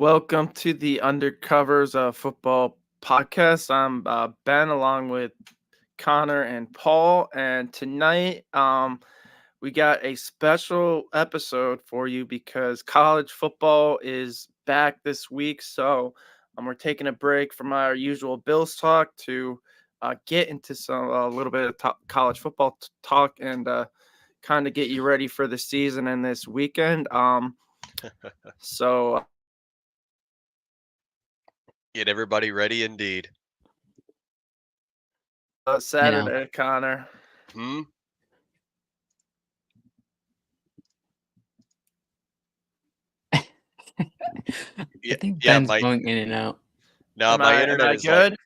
Welcome to the Undercovers football podcast. I'm Ben, along with Connor and Paul, and tonight we got a special episode for you because college football is back this week. So we're taking a break from our usual Bills talk to get into some a little bit of college football talk and kind of get you ready for the season and this weekend. So Get everybody ready indeed. Saturday, Connor. Hmm? I think Yeah, Ben's going in and out. no, Am my I internet is good?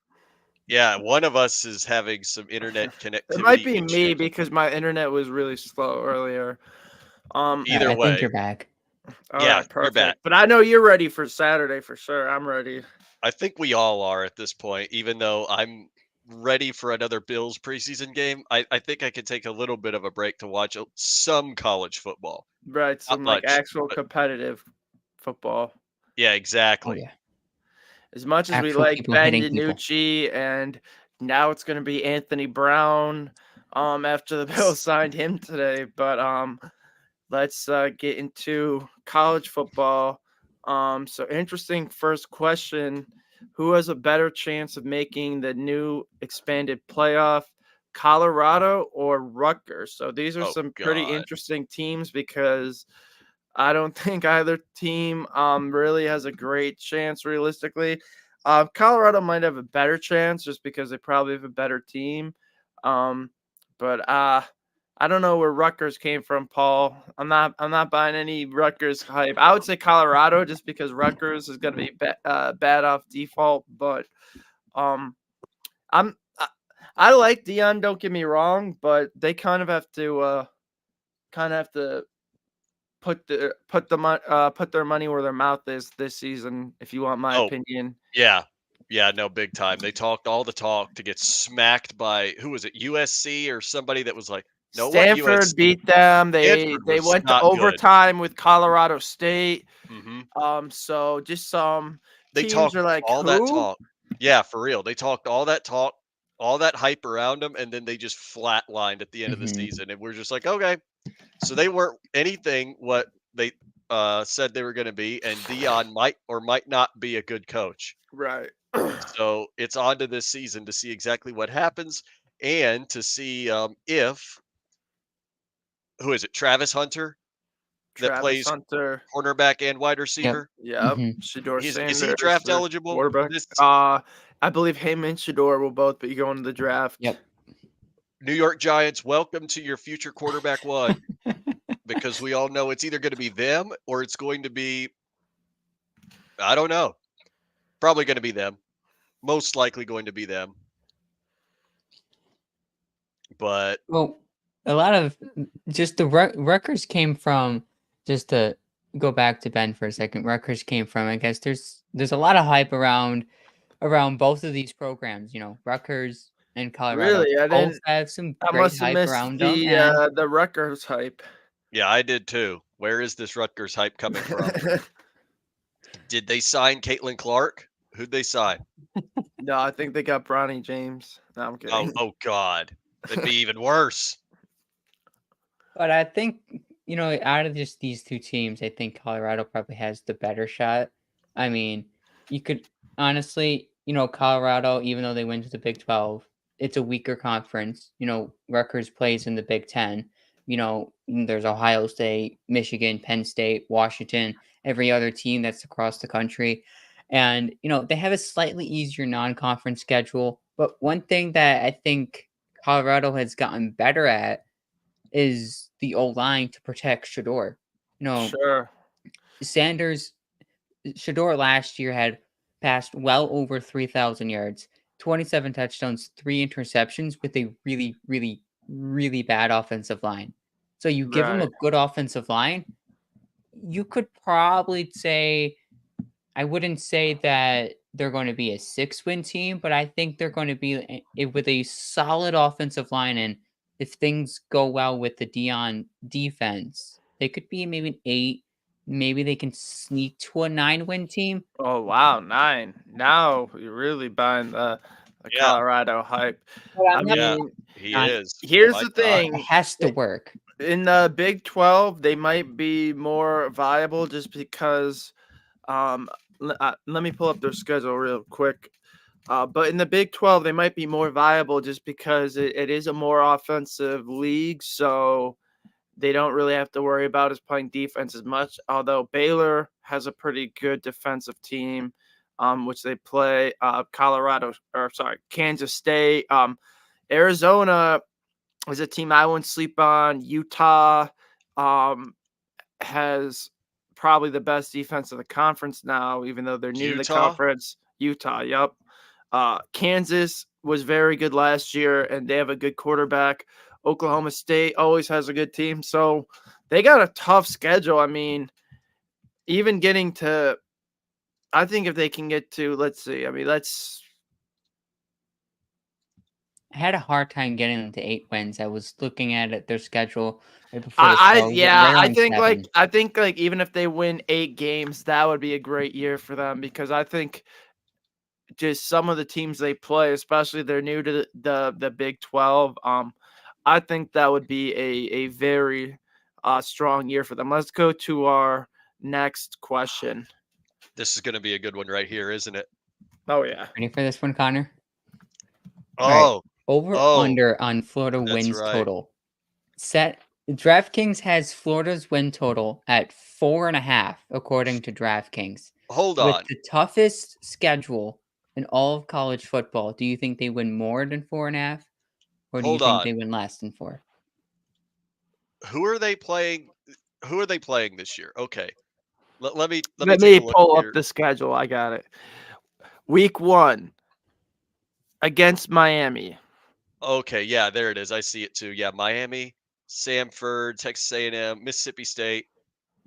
one of us is having some internet connectivity It might be issues. me because my internet was really slow earlier. Either I way. think you're back. All Yeah, right, you're back. perfect. But I know you're ready for Saturday for sure. I'm ready. I think we all are at this point, even though I'm ready for another Bills preseason game. I think I could take a little bit of a break to watch some college football. Right, Not some like much, actual but competitive football. yeah, Oh exactly. yeah, As much as we actual like people Ben hitting people. DiNucci, and now it's going to be Anthony Brown. After the Bills signed him today, but let's get into college football. So interesting first question. Who has a better chance of making the new expanded playoff, Colorado or Rutgers? So these are Oh some pretty God. interesting teams because I don't think either team really has a great chance realistically. Colorado might have a better chance just because they probably have a better team. Um, but I don't know where Rutgers came from, Paul. I'm not buying any Rutgers hype. I would say Colorado just because Rutgers is going to be bad off default. But um, I'm I like Dion. Don't get me wrong, but they kind of have to put their money where their mouth is this season. If you want my Oh, opinion. yeah. Yeah, no, big time. They talked all the talk to get smacked by who was it, USC or somebody that was like, "No, what Stanford USC?" beat them. They Stanford they was went to not good. overtime with Colorado State. Mhm. So just some They teams talked are like, all that who? talk. Yeah, for real. They talked all that talk, all that hype around them, and then they just flatlined at the end of the Hmm. season, and we're just like, "Okay." So they weren't anything what they, said they were gonna be, and Dion might or might not be a good coach. Right. So it's on to this season to see exactly what happens and to see, if who is it, Travis Hunter that Travis plays Hunter. cornerback and wide Yep. receiver? Yep. Hmm. Shador Is he Sanders, draft their eligible quarterback. this I believe him and Shador will both be going to the draft. Yep. New York Giants, welcome to your future quarterback one, because we all know it's either gonna be them or it's going to be I don't know. Probably gonna be them. Most likely going to be them. But Well, a lot of just the Rutgers came from, just to go back to Ben for a second. Rutgers came from, I guess there's a lot of hype around both of these programs. Rutgers and Colorado Really, I both didn't. have some I great must have hype missed around them, and the Rutgers hype. yeah, I did too. Where is this Rutgers hype coming from? Did they sign Caitlin Clark? Who'd they sign? No, I think they got Bronny James. No, I'm Oh, kidding. oh God. That'd be even worse. but I think out of just these two teams, I think Colorado probably has the better shot. I mean, you could honestly, Colorado, even though they went to the Big 12, it's a weaker conference. Rutgers plays in the Big 10. There's Ohio State, Michigan, Penn State, Washington, every other team that's across the country. And, they have a slightly easier non-conference schedule. But one thing that I think Colorado has gotten better at is the O line to protect Shador. Sure. Sanders Shador last year had passed well over 3,000 yards, 27 touchdowns, 3 interceptions with a really, really, really bad offensive line. So you give him Right. a good offensive line, you could probably say, I wouldn't say that they're going to be a 6-win team, but I think they're going to be with a solid offensive line. And if things go well with the Dion defense, they could be maybe an 8, maybe they can sneak to a 9-win team. Oh wow, 9. Now you're really buying the Yeah, Colorado hype. But I I'm not yeah, mean, he not is. here's My the God. it thing. has to work. In the Big 12, they might be more viable just because let me pull up their schedule real quick. But in the Big 12, they might be more viable just because it is a more offensive league. So they don't really have to worry about us playing defense as much. Although Baylor has a pretty good defensive team, which they play Kansas State. Arizona is a team I wouldn't sleep on. Utah um, has probably the best defense of the conference now, even though they're new to the Utah? conference. Utah, yep. Kansas was very good last year, and they have a good quarterback. Oklahoma State always has a good team, so they got a tough schedule. I mean, even getting to, I think if they can get to, let's see, I mean, let's. I had a hard time getting them to 8 wins. I was looking at their schedule right before the show. Yeah, Right around 7. I think like even if they win 8 games, that would be a great year for them because I think just some of the teams they play, especially they're new to the Big 12. I think that would be a very strong year for them. Let's go to our next question. This is going to be a good one right here, isn't it? Oh yeah, Ready for this one, Connor? All right. Oh, Over oh, under on Florida that's wins right. total. Set DraftKings has Florida's win total at 4.5, according to DraftKings. Hold With on. the toughest schedule in all of college football, do you think they win more than 4.5? Or do you Hold think on. they win less than 4? Who are they playing? Who are they playing this year? Okay. Let me let take me a look pull up here. the schedule. I got it. Week 1 against Miami. Okay, yeah, there it is. I see it too. Yeah, Miami, Samford, Texas A&M, Mississippi State,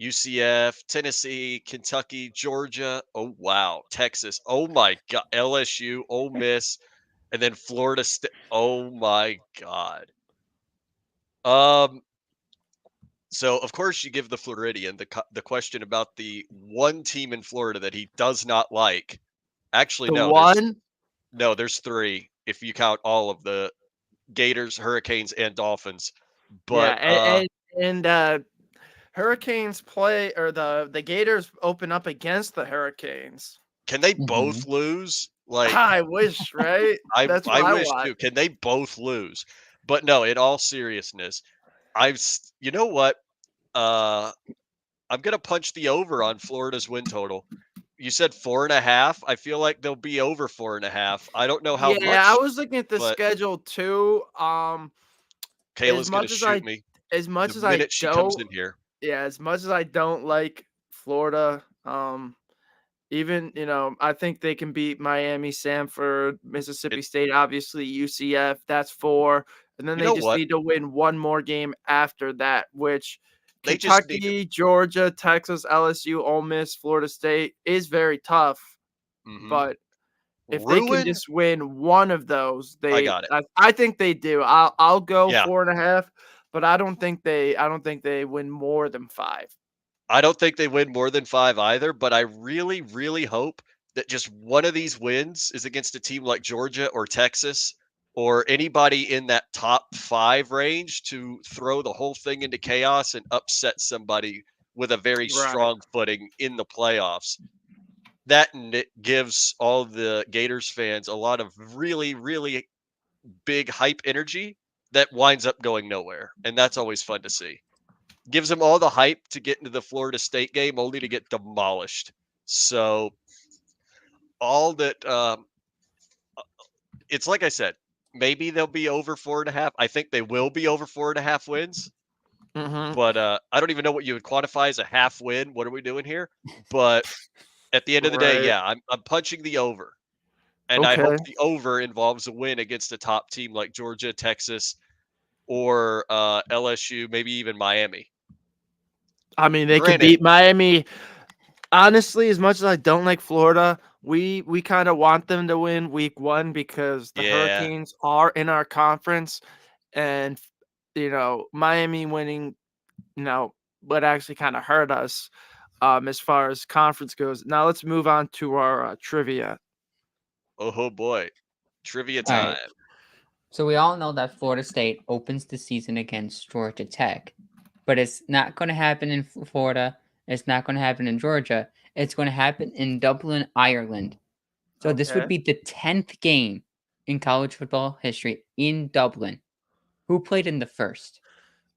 UCF, Tennessee, Kentucky, Georgia. Oh wow, Texas. Oh my God, LSU, Ole Miss, and then Florida State. Oh my God. Um. So of course you give the Floridian the question about the one team in Florida that he does not like. Actually, The no. one, There's three if you count all of the Gators, Hurricanes, and Dolphins. yeah, But and Hurricanes play or the Gators open up against the Hurricanes. can they both Mhm. lose? Like I wish, right? That's what I I wish want. too. Can they both lose? But no, in all seriousness, you know what? Uh, I'm gonna punch the over on Florida's win total. You said 4.5. I feel like they'll be over 4.5. I don't know how Yeah, I much, was looking at the but schedule too. As Kayla's gonna much as shoot I me as the much as I minute she comes don't in here. yeah, as much as I don't like Florida, even, I think they can beat Miami, Samford, Mississippi It, State, obviously UCF, that's 4, and then you they know just what? need to win one more game after that, which They just need to. Kentucky, Georgia, Texas, LSU, Ole Miss, Florida State is very tough, Mhm. but if they can Ruin. just win one of those, I got it. I think they do. I'll go Yeah. 4.5, but I don't think they win more than 5. I don't think they win more than 5 either, but I really, really hope that just one of these wins is against a team like Georgia or Texas or anybody in that top 5 range to throw the whole thing into chaos and upset somebody with a very Right. strong footing in the playoffs. That and it gives all the Gators fans a lot of really, really big hype energy that winds up going nowhere. And that's always fun to see. Gives them all the hype to get into the Florida State game only to get demolished. So all that it's like I said, maybe they'll be over 4.5. I think they will be over 4.5 wins, Mhm. but I don't even know what you would quantify as a half win. What are we doing here? But at the end of the day, Right. yeah, I'm punching the over. And I hope Okay. the over involves a win against a top team like Georgia, Texas, or LSU, maybe even Miami. I mean, they could Granted, beat Miami. Honestly, as much as I don't like Florida, we kind of want them to win week 1 because the yeah, Hurricanes are in our conference and Miami winning, would actually kind of hurt us. as far as conference goes. Now let's move on to our trivia. Oh boy, trivia All right. time. So we all know that Florida State opens the season against Georgia Tech, but it's not going to happen in Florida. It's not going to happen in Georgia. It's going to happen in Dublin, Ireland. So this would Okay. be the 10th game in college football history in Dublin. Who played in the first?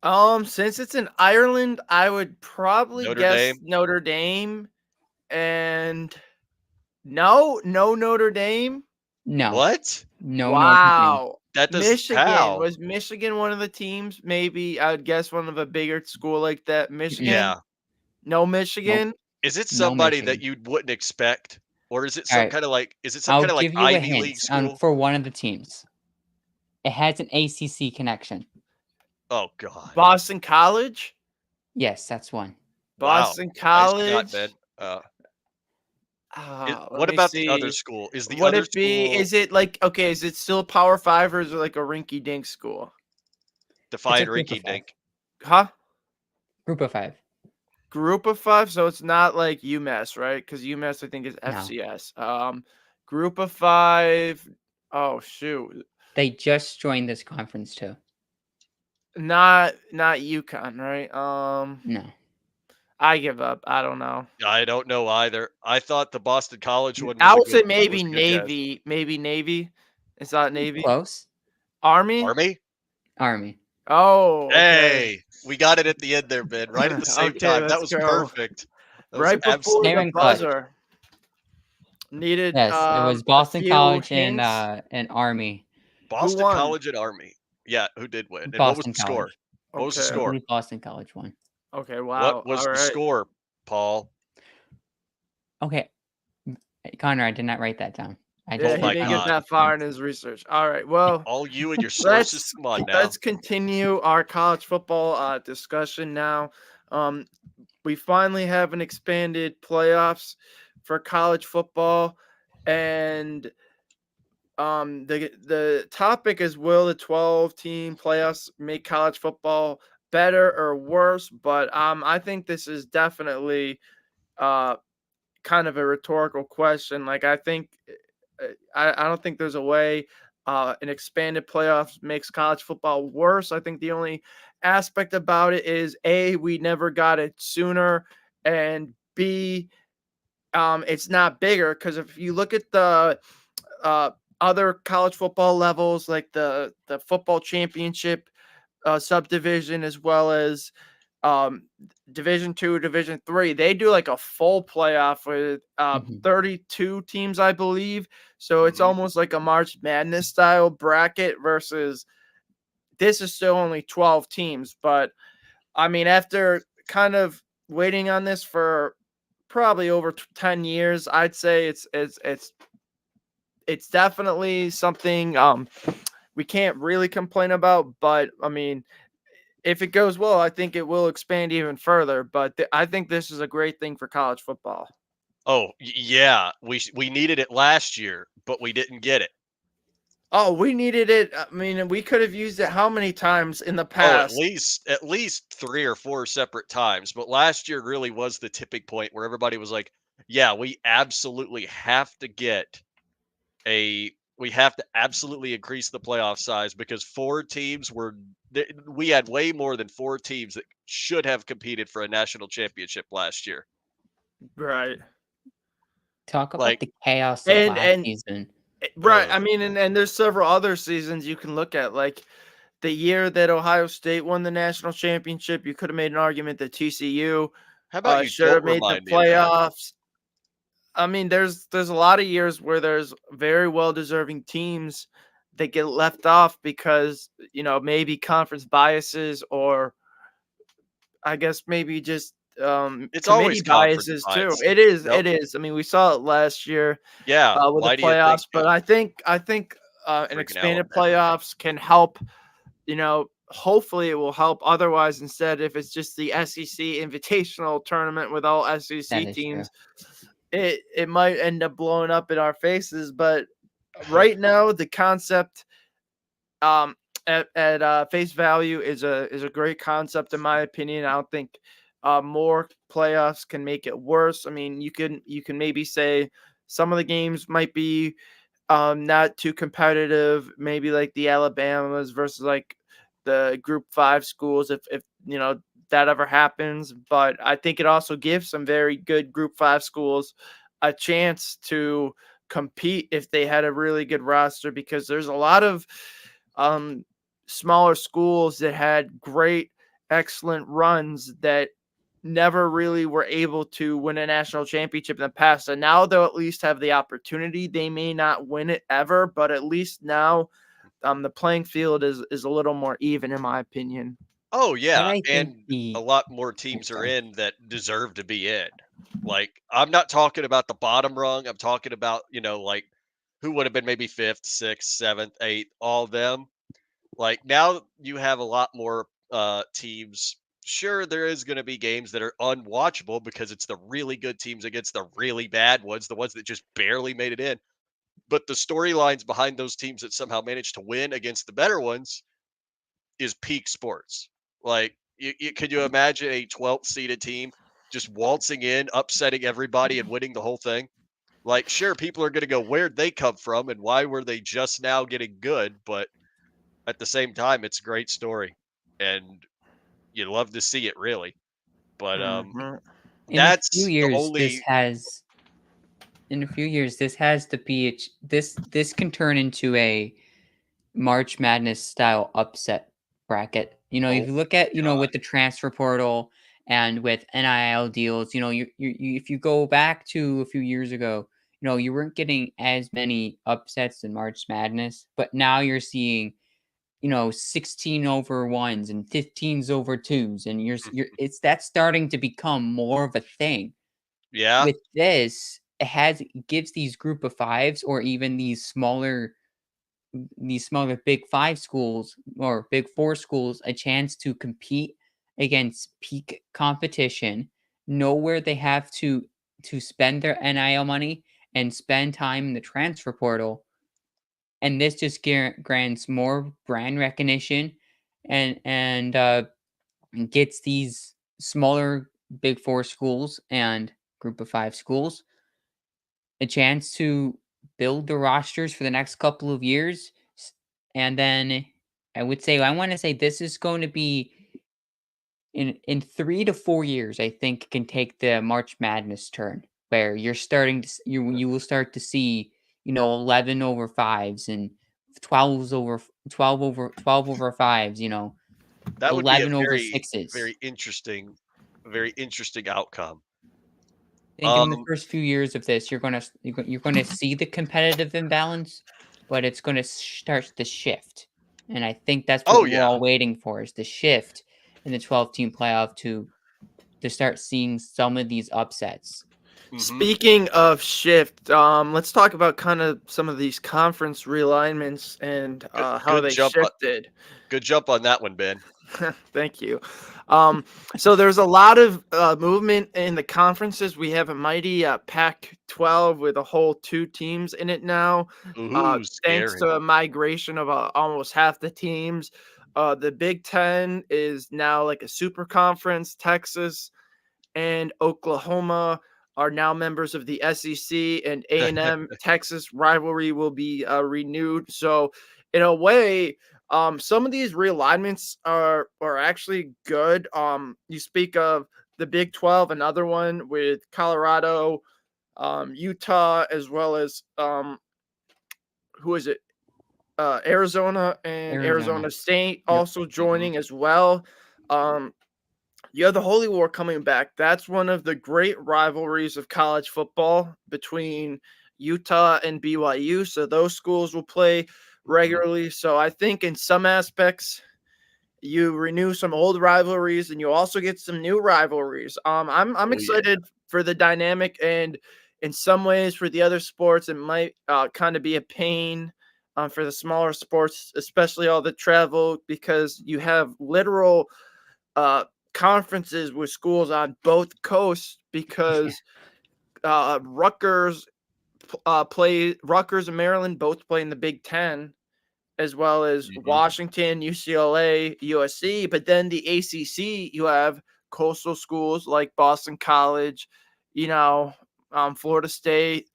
Since it's in Ireland, I would probably Notre guess Dame. Notre Dame, and no Notre Dame. No, What? no Notre Dame. Wow. That does Michigan. how? Was Michigan one of the teams? Maybe I would guess one of a bigger school like that. Mm-mm. Michigan? Yeah. No Nope, Michigan? Is it no somebody that Michigan. you wouldn't expect, or is it All some right, kind of like? Is it some I'll kind of like give you a Ivy hint League school? for one of the teams. It has an ACC connection. Oh God! Boston College? Yes, that's one. Wow. Boston Nice shot, College? Ben. Let What me about the other see. school? Is the Would other it be? school Is it like okay? Is it still Power Five or is it like a rinky dink school? It's a Defiant group of Rinky 5. Dink? Huh? Group of 5. Group of five, so it's not like UMass, right? Because UMass I think is No, FCS. Group of five. Oh shoot, they just joined this conference too. not UConn, right? No, I give up. I don't know. I don't know either. I thought the Boston College one I was a would good say maybe was a good guess. Navy. Maybe Navy. It's not Navy. close. Army. Army? Army. Oh, okay. Hey, we got it at the end there, Ben. Right at the same Okay, time. That let's was go. perfect. That was Right before Came the absolutely in clutch. perfect. buzzer. Needed Yes, it was a Boston few College hints. and Army. Who Boston won? College and Army. Yeah, who did win? And what was Boston the score? College. What was the Okay. I score? believe Boston College won. Okay. What Wow. was All the right. score, Paul? Okay, Connor, I did not write that down. I Yeah, Oh just he wrote my didn't down get the God. that far score. in his research. All right. Well, All you and your sources. let's Come on now. let's continue our college football discussion now. Um, we finally have an expanded playoffs for college football, and the topic is, will the 12-team playoffs make college football better or worse? But I think this is definitely uh kind of a rhetorical question. Like I think I don't think there's a way an expanded playoffs makes college football worse. I think the only aspect about it is A, we never got it sooner, and B, it's not bigger because if you look at the uh, other college football levels, like the football championship subdivision, as well as um, Division Two, Division Three, they do like a full playoff with Mhm. 32 teams, I believe. So it's Mhm. almost like a March Madness style bracket versus this is still only 12 teams. But I mean, after kind of waiting on this for probably over 10 years, I'd say it's definitely something we can't really complain about. But I mean, if it goes well, I think it will expand even further. But I think this is a great thing for college football. Oh, yeah. We needed it last year, but we didn't get it. Oh, we needed it. I mean, we could have used it how many times in the Oh, past? at least 3 or 4 separate times, but last year really was the tipping point where everybody was like, "Yeah, we absolutely have to get we have to absolutely increase the playoff size because 4 teams we had way more than 4 teams that should have competed for a national championship last year." Right. Talk about Like, the chaos of last And season. right. I oh, mean, and there's several other seasons you can look at, like the year that Ohio State won the national championship. You could have made an argument that TCU how about you should don't have made the remind me of that? playoffs. I mean, there's a lot of years where there's very well deserving teams that get left off because maybe conference biases, or I guess maybe just It's committee always conference biases too. bias. It is. Yep. It is. I mean, we saw it last year Yeah, with the why do you think playoffs, but I think an freaking expanded Alabama? playoffs can help. Hopefully it will help. Otherwise, instead, if it's just the SEC Invitational tournament with all That SEC is true. teams, it might end up blowing up in our faces. But right now, the concept at face value is a great concept in my opinion. I don't think more playoffs can make it worse. I mean, you can maybe say some of the games might be not too competitive, maybe like the Alabamas versus like the Group 5 schools, if that ever happens. But I think it also gives some very good Group 5 schools a chance to compete if they had a really good roster, because there's a lot of um, smaller schools that had great, excellent runs that never really were able to win a national championship in the past. And now they'll at least have the opportunity. They may not win it ever, but at least now the playing field is a little more even, in my opinion. Oh And yeah, I think and a lot more oh, teams are sorry. in that deserve to be in. Like I'm not talking about the bottom rung. I'm talking about like who would have been maybe fifth, sixth, seventh, eighth, all of them. Like now you have a lot more teams. Sure, there is going to be games that are unwatchable because it's the really good teams against the really bad ones, the ones that just barely made it in. But the storylines behind those teams that somehow managed to win against the better ones is peak sports. Like, could you imagine a 12th seeded team just waltzing in, upsetting everybody, and winning the whole thing? Like, sure, people are going to go, where'd they come from and why were they just now getting good? But at the same time, it's a great story, and you love to see it, really. But Hmm. In a few that's the years, only. this has to be this can turn into a March Madness style upset bracket. Oh If you look at, God, with the transfer portal and with NIL deals, if you go back to a few years ago, you weren't getting as many upsets in March Madness, but now you're seeing, 16 over ones and 15s over twos, and it's that's starting to become more of a thing. yeah, With this, it gives these group of fives or even these smaller Big Five schools or Big Four schools a chance to compete against peak competition, know where they have to spend their NIL money and spend time in the transfer portal, and this just grants more brand recognition and gets these smaller Big Four schools and Group of Five schools a chance to build the rosters for the next couple of years. And then I want to say this is going to be in 3 to 4 years. I think can take the March Madness turn where you're starting to you will start to see 11 over fives and 12 over fives. that would be a 11 over very, sixes. very interesting outcome. I think in the Um, first few years of this, you're gonna see the competitive imbalance, but it's gonna start to shift, and I think that's what oh we're yeah, all waiting for is the shift in the 12-team playoff to start seeing some of these upsets. hmm Speaking of shift, let's talk about kind of some of these conference realignments and good, how good they jump, shifted. good jump on that one, Ben. Thank you. So there's a lot of movement in the conferences. We have a mighty Pac-12 with a whole two teams in it now, Ooh, thanks scary. to a migration of almost half the teams. The Big Ten is now like a super conference. Texas and Oklahoma are now members of the SEC, and A&M Texas rivalry will be renewed. So, in a way, some of these realignments are actually good. You speak of the Big 12, another one with Colorado, Utah, as well as who is it? Arizona and Arizona. Arizona State Yep. also hmm joining as well. Um, you have the Holy War coming back. That's one of the great rivalries of college football between Utah and BYU. So those schools will play hmm regularly. So I think in some aspects, you renew some old rivalries and you also get some new rivalries. I'm Oh yeah. excited for the dynamic, and in some ways for the other sports it might kind of be a pain for the smaller sports, especially all the travel, because you have literal uh, conferences with schools on both coasts, Yeah. because Rutgers and Maryland both play in the Big Ten, as well as hmm Washington, UCLA, USC. But then the ACC, you have coastal schools like Boston College, you know, Florida State,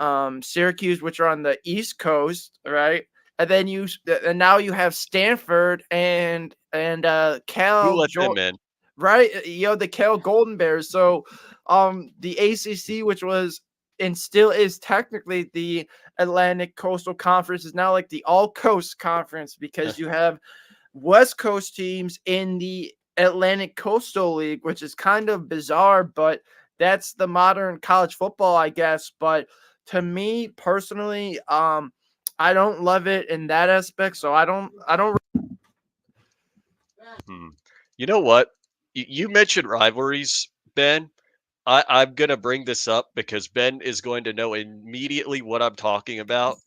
Syracuse, which are on the East Coast, right? And then and now you have Stanford and Who Cal, let them in? right? You know, the Cal Golden Bears. So the ACC, which was and still is technically the Atlantic Coastal Conference, is now like the All Coast Conference because you have West Coast teams in the Atlantic Coastal League, which is kind of bizarre, but that's the modern college football, I guess. But to me personally, I don't love it in that aspect. So I don't. Hmm. You know what? You mentioned rivalries, Ben. I'm going to bring this up because Ben is going to know immediately what I'm talking about.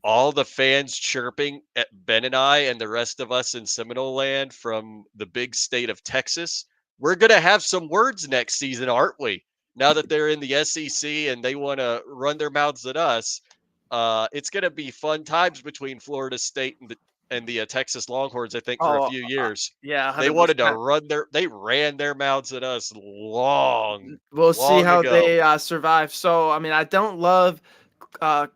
All the fans chirping at Ben and I and the rest of us in Seminole land from the big state of Texas. We're going to have some words next season, aren't we? Now that they're in the SEC and they want to run their mouths at us, it's going to be fun times between Florida State and the Texas Longhorns. I think for a Oh, few years yeah, they 100%. wanted to they ran their mouths at us long, We'll see long how ago. they survive. So, I mean, I don't love uh,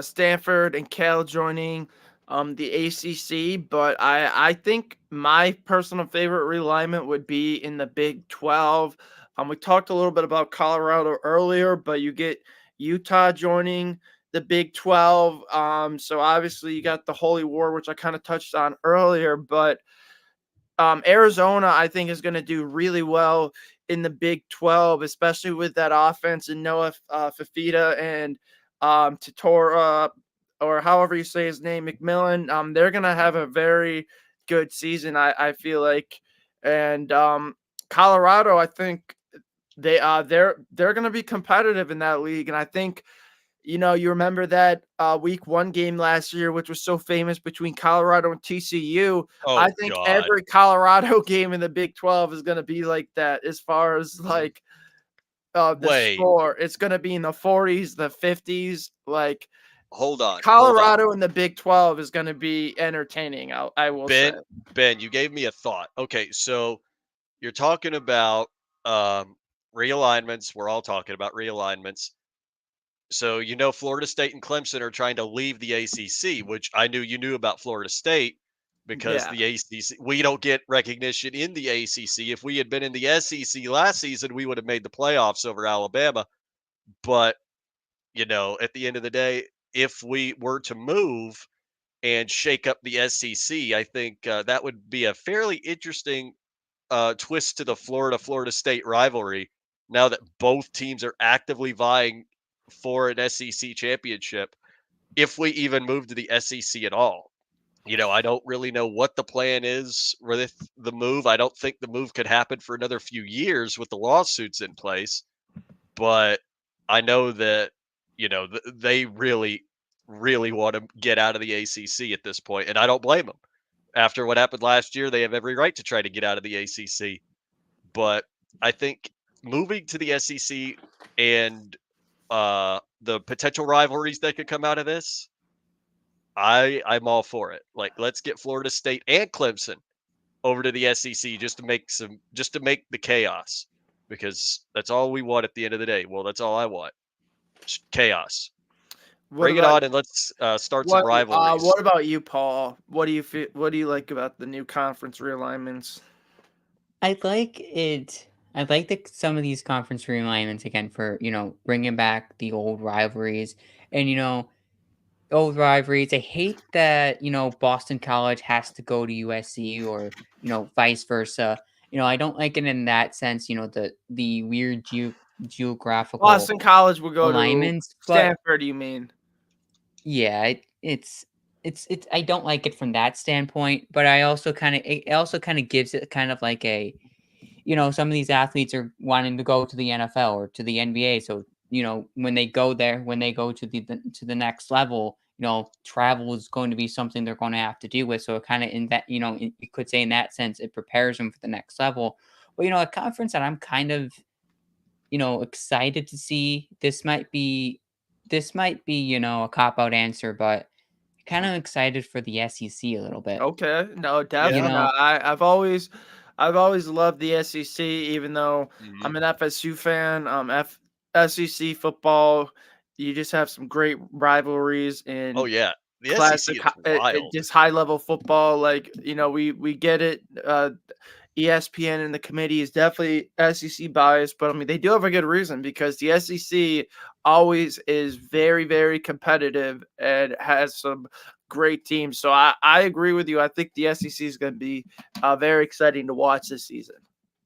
Stanford and Cal joining the ACC, but I think my personal favorite realignment would be in the Big 12. We talked a little bit about Colorado earlier, but you get Utah joining the Big 12. So obviously you got the Holy War, which I kind of touched on earlier, but Arizona, I think, is going to do really well in the Big 12, especially with that offense and Noah Fafita and Tatora, or however you say his name, McMillan. They're going to have a very good season, I feel like. And Colorado, I think they're going to be competitive in that league, and I think you remember that week one game last year, which was so famous between Colorado and TCU. I Oh think God. every Colorado game in the Big 12 is going to be like that as far as like the Wait, score. It's going to be in the 40s, the 50s. Like hold on, hold on. Colorado in the Big 12 is going to be entertaining. I will say. Ben, you gave me a thought. Okay, so you're talking about um, realignments. We're all talking about realignments. So Florida State and Clemson are trying to leave the ACC, which I knew you knew about Florida State because Yeah. the ACC we don't get recognition in the ACC. If we had been in the SEC last season, we would have made the playoffs over Alabama. But at the end of the day, if we were to move and shake up the SEC, I think that would be a fairly interesting twist to the Florida State rivalry. Now that both teams are actively vying for an SEC championship, if we even move to the SEC at all. I don't really know what the plan is with the move. I don't think the move could happen for another few years with the lawsuits in place, but I know that they really, really want to get out of the ACC at this point, and I don't blame them. After what happened last year, they have every right to try to get out of the ACC. But I think moving to the SEC and the potential rivalries that could come out of this, I'm all for it. Like, let's get Florida State and Clemson over to the SEC just to make the chaos, because that's all we want at the end of the day. Well, that's all I want. Just chaos. What Bring it about on and let's start some rivalries. what about you, Paul? What do you feel? What do you like about the new conference realignments? I like it. I like some of these conference realignments again for bringing back the old rivalries and old rivalries. I hate that Boston College has to go to USC or vice versa. I don't like it in that sense. The weird geographical Boston College will go to alignments, but Stanford, you mean? yeah, it's I don't like it from that standpoint. But I also it also kind of gives it kind of like a some of these athletes are wanting to go to the NFL or to the NBA. So, when they go there, when they go to the next level, travel is going to be something they're going to have to deal with. So it kind of in that, you could say in that sense, it prepares them for the next level. But, a conference that I'm kind of, excited to see, this might be, a cop out answer, but kind of excited for the SEC a little bit. Okay, no, Yeah. definitely. I've always I've always loved the SEC, even though Mhm. I'm an FSU fan. SEC football, you just have some great rivalries Oh, and yeah. The SEC classic, is wild. just high level football. Like we get it. ESPN and the committee is definitely SEC biased, but I mean they do have a good reason because the SEC always is very, very competitive and has some great teams. So I agree with you. I think the SEC is going to be very exciting to watch this season.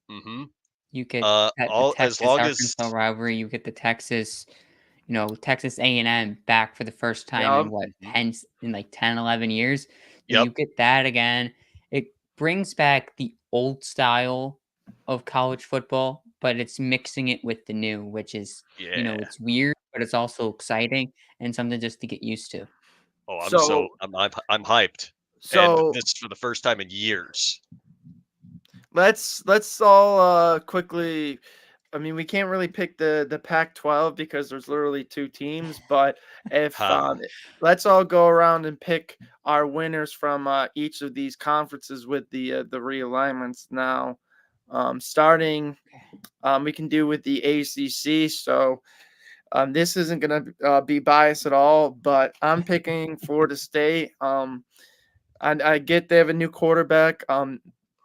Mhm. You get the All as Texas long as Arkansas rivalry. You get the Texas, Texas A&M back for the first time Yeah, in what Mhm. 10 in like 10, 11 years. And Yep. you get that again. It brings back the old style of college football, but it's mixing it with the new, which is, Yeah. it's weird, but it's also exciting and something just to get used to. Oh, So I'm hyped, and so this is for the first time in years. let's all quickly. I mean, we can't really pick the Pac-12 because there's literally two teams, but if Ha. let's all go around and pick our winners from each of these conferences with the realignments now. Starting, we can do with the ACC. So this isn't going to be biased at all, but I'm picking Florida State. I get they have a new quarterback.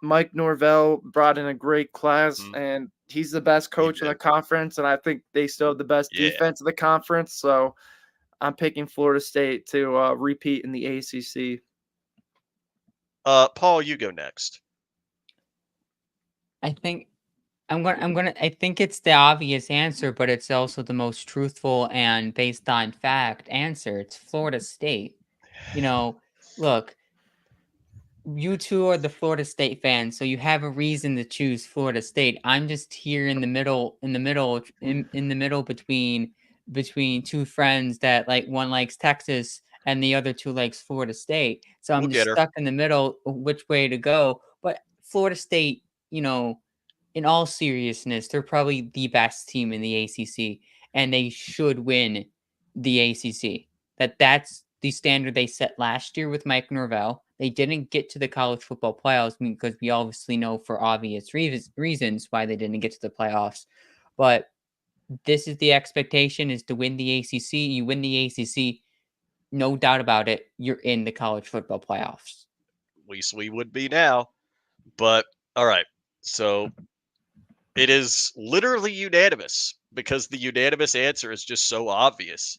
Mike Norvell brought in a great class, Mhm. and he's the best He coach in the did. conference. And I think they still have the best Yeah. defense in the conference. So I'm picking Florida State to repeat in the ACC. Paul, you go next. I think I think it's the obvious answer, but it's also the most truthful and based on fact answer. It's Florida State. You know, look, you two are the Florida State fans, so you have a reason to choose Florida State. I'm just here in the middle between two friends that like one likes Texas and the other two likes Florida State. So We'll I'm just get her. stuck in the middle which way to go. But Florida State, in all seriousness, they're probably the best team in the ACC, and they should win the ACC. That's the standard they set last year with Mike Norvell. They didn't get to the college football playoffs because we obviously know for obvious reasons why they didn't get to the playoffs. But this is the expectation: is to win the ACC. You win the ACC, no doubt about it. You're in the college football playoffs. At least we would be now. But all right. So it is literally unanimous because the unanimous answer is just so obvious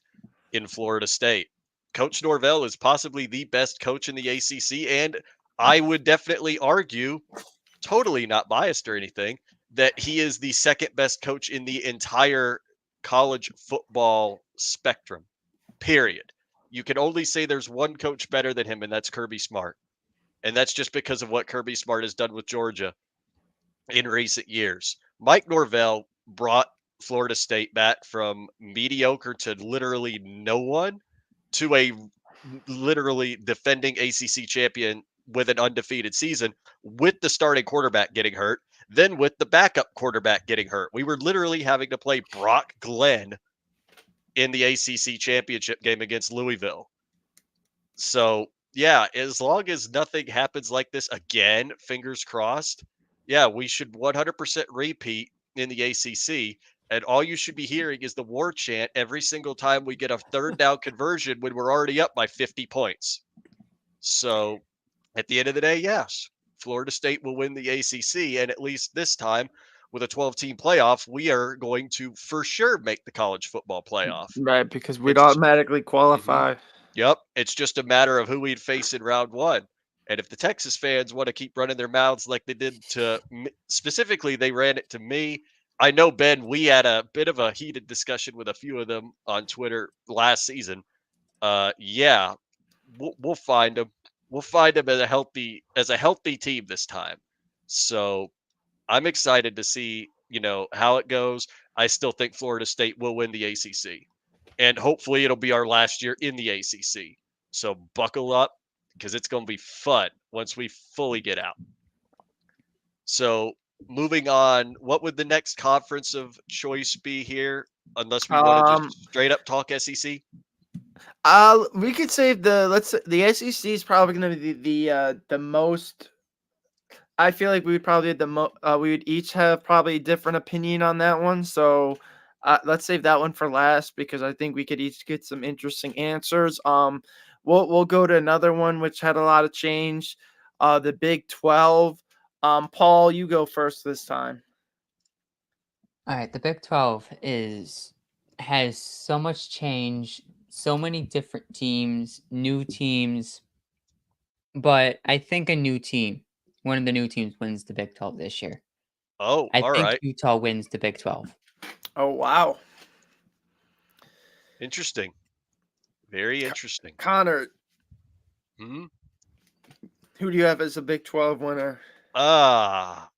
in Florida State. Coach Norvell is possibly the best coach in the ACC, and I would definitely argue, totally not biased or anything, that he is the second best coach in the entire college football spectrum. Period. You can only say there's one coach better than him, and that's Kirby Smart. And that's just because of what Kirby Smart has done with Georgia in recent years. Mike Norvell brought Florida State back from mediocre to literally no one to a literally defending ACC champion with an undefeated season, with the starting quarterback getting hurt, then with the backup quarterback getting hurt. We were literally having to play Brock Glenn in the ACC championship game against Louisville. So, yeah, as long as nothing happens like this again, fingers crossed, yeah, we should 100% repeat in the ACC. And all you should be hearing is the war chant every single time we get a third down conversion when we're already up by 50 points. So, at the end of the day, yes, Florida State will win the ACC. And at least this time, with a 12-team playoff, we are going to for sure make the college football playoff. Right, because we'd It's automatically mhm. qualify. Yep, it's just a matter of who we'd face in round one. And if the Texas fans want to keep running their mouths like they did to specifically, they ran it to me. I know, Ben, we had a bit of a heated discussion with a few of them on Twitter last season. Yeah, we'll find them. We'll find them as a healthy team this time. So I'm excited to see, how it goes. I still think Florida State will win the ACC. And hopefully it'll be our last year in the ACC. So buckle up because it's going to be fun once we fully get out. So moving on, what would the next conference of choice be here? Unless we want to Um, just straight up talk SEC. we could save the SEC is probably going to be the most I feel like we would probably we would each have probably a different opinion on that one. So let's save that one for last because I think we could each get some interesting answers. We'll go to another one which had a lot of change. The Big 12. Paul, you go first this time. All right, the Big 12 has so much change, so many different teams, new teams, but I think one of the new teams wins the Big 12 this year. Oh, I all think right. Utah wins the Big 12. Oh wow, Interesting. Very interesting. Connor, Hmm. who do you have as a Big 12 winner? Ah,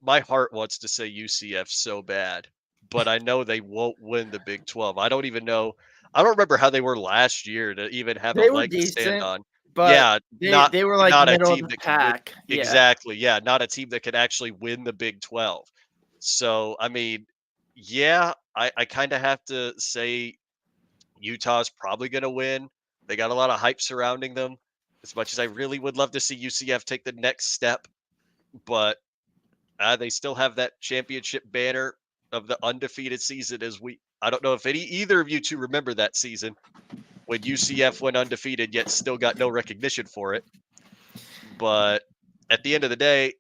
my heart wants to say UCF so bad, but I know they won't win the Big 12. I don't even know. I don't remember how they were last year to even have a They were leg to stand decent, on. but Yeah, they were like not a middle of team the that can win. pack. Yeah. Exactly. Yeah, not a team that could actually win the Big 12. So, I mean, yeah, I kind of have to say Utah's probably going to win. They got a lot of hype surrounding them. As much as I really would love to see UCF take the next step, but they still have that championship banner of the undefeated season. I don't know if either of you two remember that season when UCF went undefeated yet still got no recognition for it. But at the end of the day,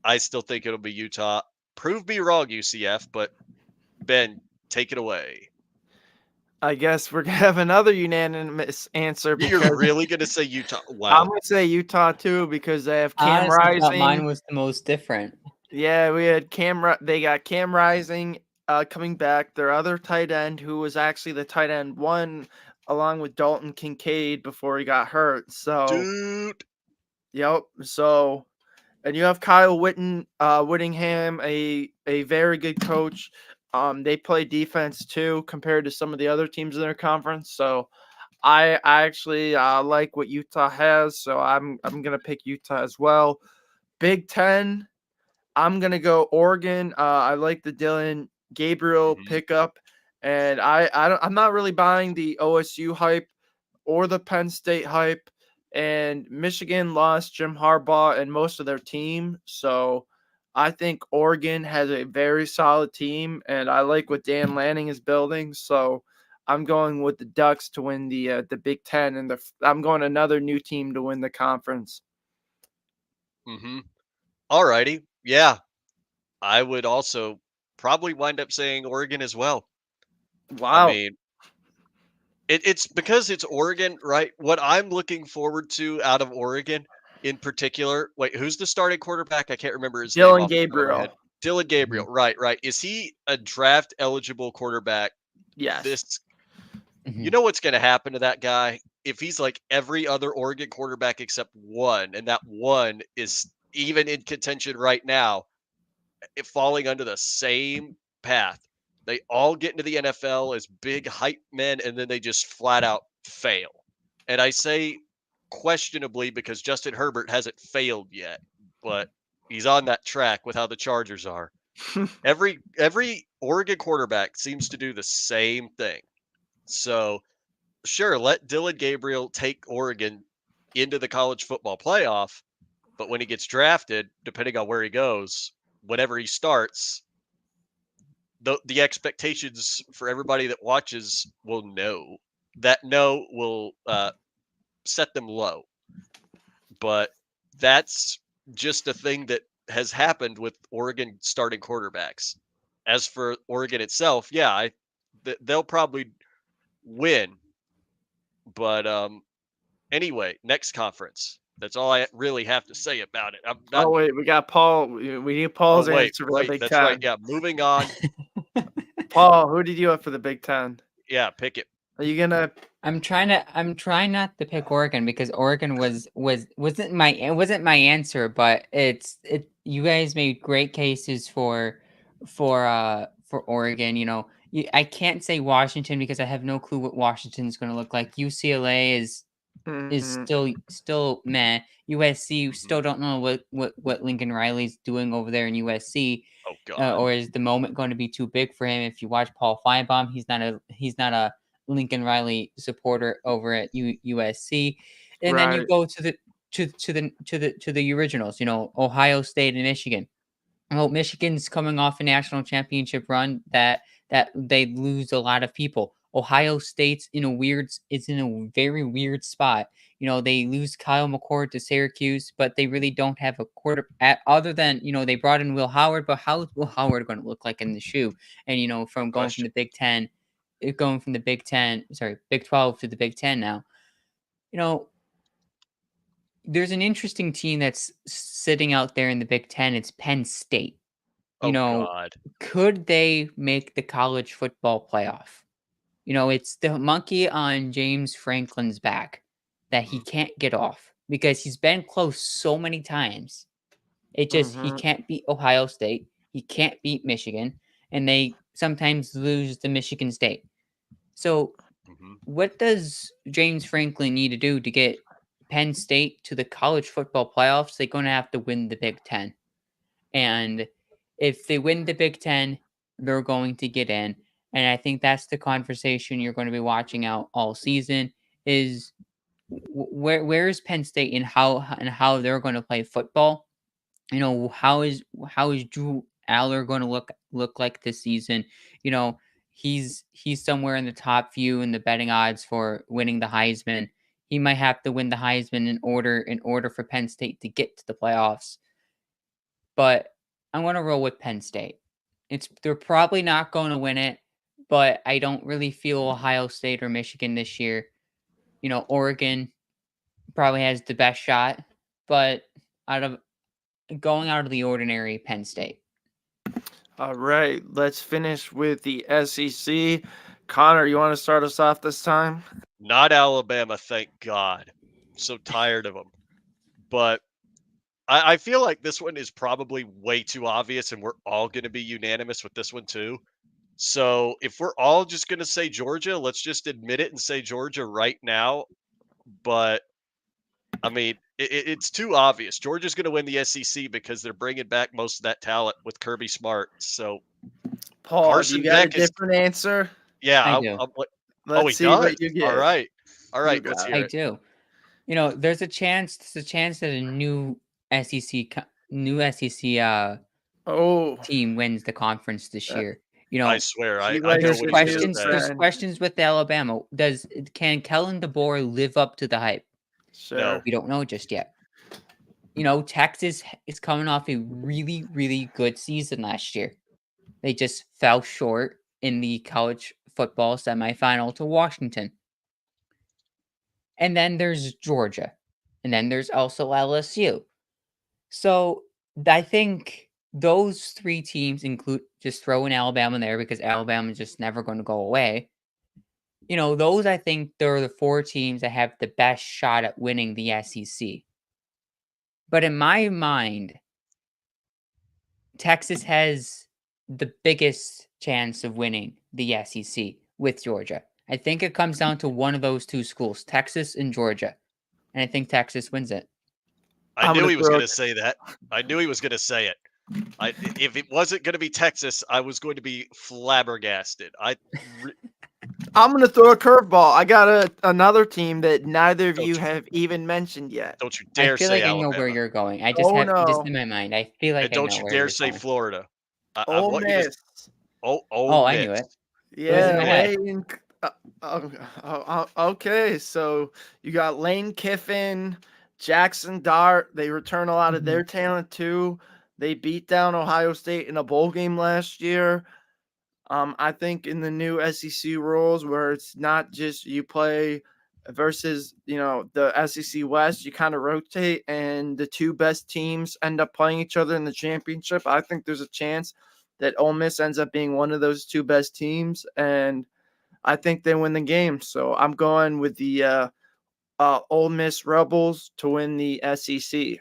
I still think it'll be Utah. Prove me wrong, UCF, but Ben, take it away. I guess we're gonna have another unanimous answer You're because really going to say Utah? I'm Wow. gonna say Utah too because they have I Cam honestly thought Rising. mine was the most different. Yeah, we had They got Cam Rising coming back. Their other tight end, who was actually the tight end one, along with Dalton Kincaid before he got hurt. So, Dude. yep. So, and you have Whittingham, a very good coach. They play defense too compared to some of the other teams in their conference. So, I actually like what Utah has. So I'm gonna pick Utah as well. Big Ten. I'm gonna go Oregon. I like the Dylan Gabriel Mhm. pickup, and I'm not really buying the OSU hype or the Penn State hype. And Michigan lost Jim Harbaugh and most of their team, so I think Oregon has a very solid team, and I like what Dan Lanning is building. So I'm going with the Ducks to win the Big Ten, and I'm going another new team to win the conference. Mhm. Alrighty. Yeah, I would also probably wind up saying Oregon as well. I Wow, mean, it's because it's Oregon, right? What I'm looking forward to out of Oregon in particular, wait, who's the starting quarterback? I can't remember his name Dylan off the top of my head. Gabriel. Dylan Mhm. Gabriel, right, right. Is he a draft eligible quarterback? Yes. This, you Mhm. know what's going to happen to that guy if he's like every other Oregon quarterback except one, and that one is even in contention right now, falling under the same path. They all get into the NFL as big hype men, and then they just flat out fail. And I say questionably because Justin Herbert hasn't failed yet, but he's on that track with how the Chargers are. Every Oregon quarterback seems to do the same thing. So sure, let Dylan Gabriel take Oregon into the college football playoff, but when he gets drafted, depending on where he goes, whenever he starts, the expectations for everybody that watches will know that no will set them low. But that's just a thing that has happened with Oregon starting quarterbacks. As for Oregon itself, yeah, they'll probably win. But anyway, next conference. That's all I really have to say about it. I'm not. Oh wait, we got Paul. We need Oh Paul's wait, answer for the wait. Big That's right. Ten. Yeah, moving on. Paul, who did you have for the Big Ten? Yeah, pick it. Are you gonna? I'm trying not to pick Oregon because Oregon wasn't my answer, but you guys made great cases for Oregon, I can't say Washington because I have no clue what Washington's going to look like. UCLA is Mhm. still meh. USC Hmm. still don't know what Lincoln Riley's doing over there in USC. Oh God. Or is the moment going to be too big for him? If you watch Paul Feinbaum, he's not a Lincoln Riley supporter over at USC. And then you Right. go to to the originals. Ohio State and Michigan. Well, Michigan's coming off a national championship run that they lose a lot of people. Ohio State's is in a very weird spot. They lose Kyle McCord to Syracuse, but they really don't have a other than, they brought in Will Howard, but how is Will Howard going to look like in the shoe? And from going from Question. the Big 10, Big 12 to the Big 10 now. There's an interesting team that's sitting out there in the Big 10. It's Penn State. Oh God. Could they make the college football playoff? It's the monkey on James Franklin's back that he can't get off because he's been close so many times. He can't beat Ohio State. He can't beat Michigan. And they sometimes lose to Michigan State. So what does James Franklin need to do to get Penn State to the college football playoffs? They're going to have to win the Big 10. And if they win the Big 10, they're going to get in. And I think that's the conversation you're going to be watching out all season is where is Penn State and how they're going to play football. How is Drew Aller going to look like this season? He's somewhere in the top few in the betting odds for winning the Heisman. He might have to win the Heisman in order for Penn State to get to the playoffs. But I'm going to roll with Penn State. They're probably not going to win it, but I don't really feel Ohio State or Michigan this year. Oregon probably has the best shot, but going out of the ordinary, Penn State. All right, let's finish with the SEC. Connor, you want to start us off this time? Not Alabama, thank God. I'm so tired of them. But I feel like this one is probably way too obvious, and we're all going to be unanimous with this one too. So if we're all just going to say Georgia, let's just admit it and say Georgia right now. But I mean, it's too obvious. Georgia's going to win the SEC because they're bringing back most of that talent with Kirby Smart. So Paul, Carson do you got Beck a different answer? Yeah, I do. Let's see what you get. All right, let's hear I it. do. There's a chance that a new SEC team wins the conference this year. I swear, I know there's what questions. you're gonna say. There's questions with Alabama. Can Kellen DeBoer live up to the hype? Sure. No. We don't know just yet. Texas is coming off a really, really good season last year. They just fell short in the college football semifinal to Washington. And then there's Georgia. And then there's also LSU. So I think those three teams include, just throw in Alabama there because Alabama is just never going to go away. Those I think they're the four teams that have the best shot at winning the SEC. But in my mind, Texas has the biggest chance of winning the SEC with Georgia. I think it comes down to one of those two schools, Texas and Georgia. And I think Texas wins it. I knew he was going to say that. I knew he was going to say it. If it wasn't going to be Texas, I was going to be flabbergasted. I'm going to throw a curveball. I got another team that neither of you have even mentioned yet. Don't you dare say Alabama. I feel like Alabama. I know where you're going. I just just in my mind. I feel like and don't you dare say going. Florida. Ole Miss. Ole Miss. I knew it. Yeah, okay, so you got Lane Kiffin, Jackson Dart. They return a lot of their talent too. They beat down Ohio State in a bowl game last year. I think in the new SEC rules where it's not just you play versus, the SEC West, you kind of rotate and the two best teams end up playing each other in the championship. I think there's a chance that Ole Miss ends up being one of those two best teams, and I think they win the game. So I'm going with the Ole Miss Rebels to win the SEC.